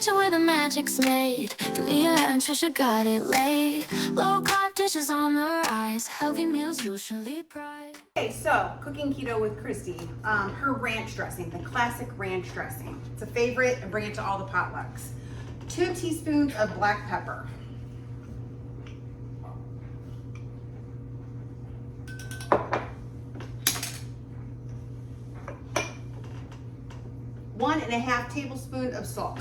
kitchen where the magic's made. Leah and Trisha got it laid. Low-carb dishes on the rise. Healthy meals usually pride. Okay, so cooking keto with Christy. Her ranch dressing, the classic ranch dressing. It's a favorite. I bring it to all the potlucks. 2 teaspoons of black pepper. One and a half tablespoon of salt.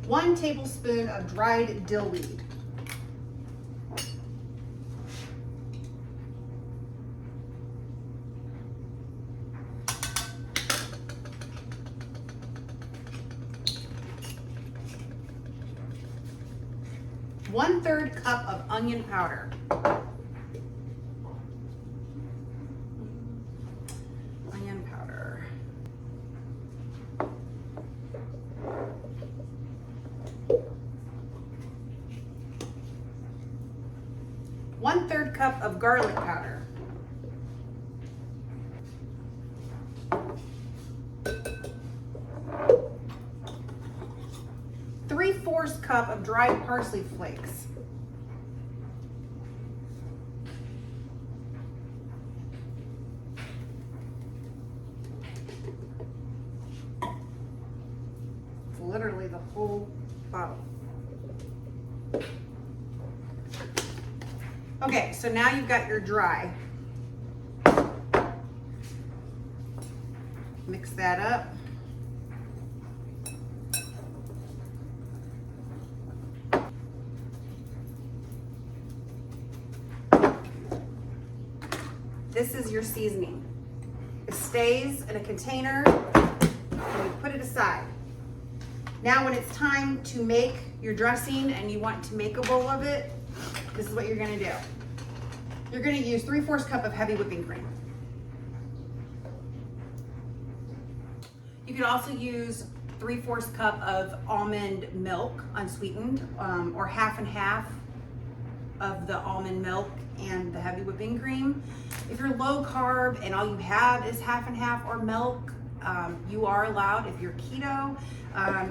One tablespoon of dried dill weed. One-third cup of onion powder. Onion powder. One-third cup of garlic powder. Three-fourths cup of dried parsley flakes. It's literally the whole bottle. Okay, so now you've got your dry. Mix that up. This is your seasoning. It stays in a container and you put it aside. Now when it's time to make your dressing and you want to make a bowl of it, this is what you're gonna do. You're gonna use 3/4 cup of heavy whipping cream. You could also use 3/4 cup of almond milk, unsweetened, or half and half of the almond milk and the heavy whipping cream. If you're low carb and all you have is half and half or milk, you are allowed. If you're keto,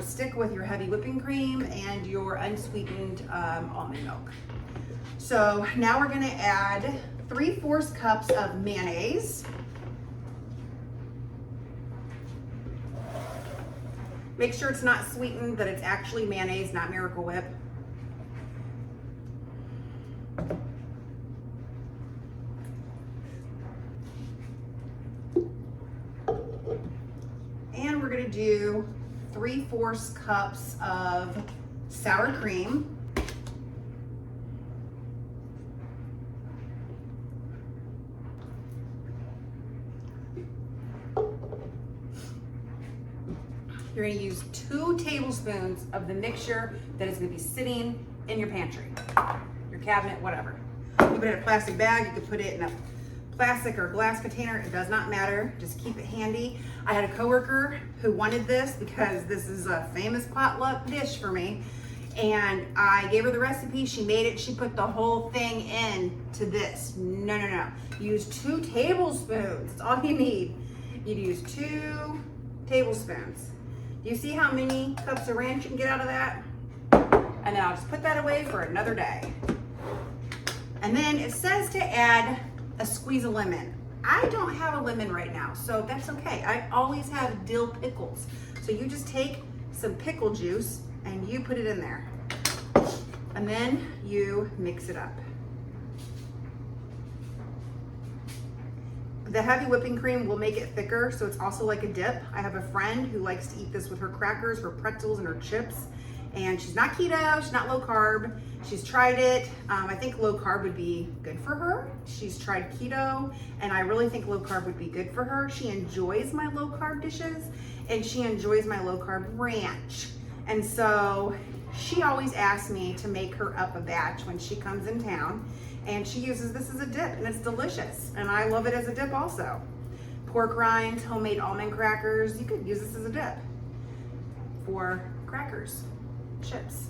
stick with your heavy whipping cream and your unsweetened almond milk. So now we're gonna add 3/4 cups of mayonnaise. Make sure it's not sweetened, that it's actually mayonnaise, not Miracle Whip. And we're gonna do 3/4 cups of sour cream. You're gonna use 2 tablespoons of the mixture that is gonna be sitting in your pantry, your cabinet, whatever. You put it in a plastic bag, you could put it in a plastic or glass container, it does not matter, just keep it handy. I had a coworker who wanted this because this is a famous potluck dish for me, and I gave her the recipe, she made it, she put the whole thing in to this. No, no, no, use 2 tablespoons, that's all you need. You'd use 2 tablespoons. Do you see how many cups of ranch you can get out of that? And then I'll just put that away for another day. And then it says to add a squeeze of lemon. I don't have a lemon right now, so that's okay. I always have dill pickles. So you just take some pickle juice and you put it in there. And then you mix it up. The heavy whipping cream will make it thicker, so it's also like a dip. I have a friend who likes to eat this with her crackers, her pretzels, and her chips. And she's not keto, she's not low carb. She's tried it. I think low carb would be good for her. She's tried keto, and I really think low carb would be good for her. She enjoys my low carb dishes, and she enjoys my low carb ranch. And so she always asks me to make her up a batch when she comes in town. And she uses this as a dip, and it's delicious. And I love it as a dip also. Pork rinds, homemade almond crackers. You could use this as a dip for crackers, chips.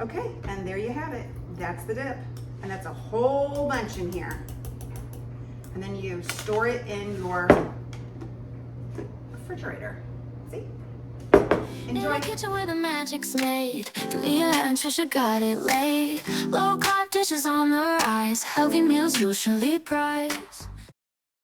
Okay, and there you have it. That's the dip. And that's a whole bunch in here. And then you store it in your refrigerator. See? In Enjoy. the kitchen where the magic's made, Leah and Trisha got it laid. Low-carb dishes on the rise, healthy meals usually prize.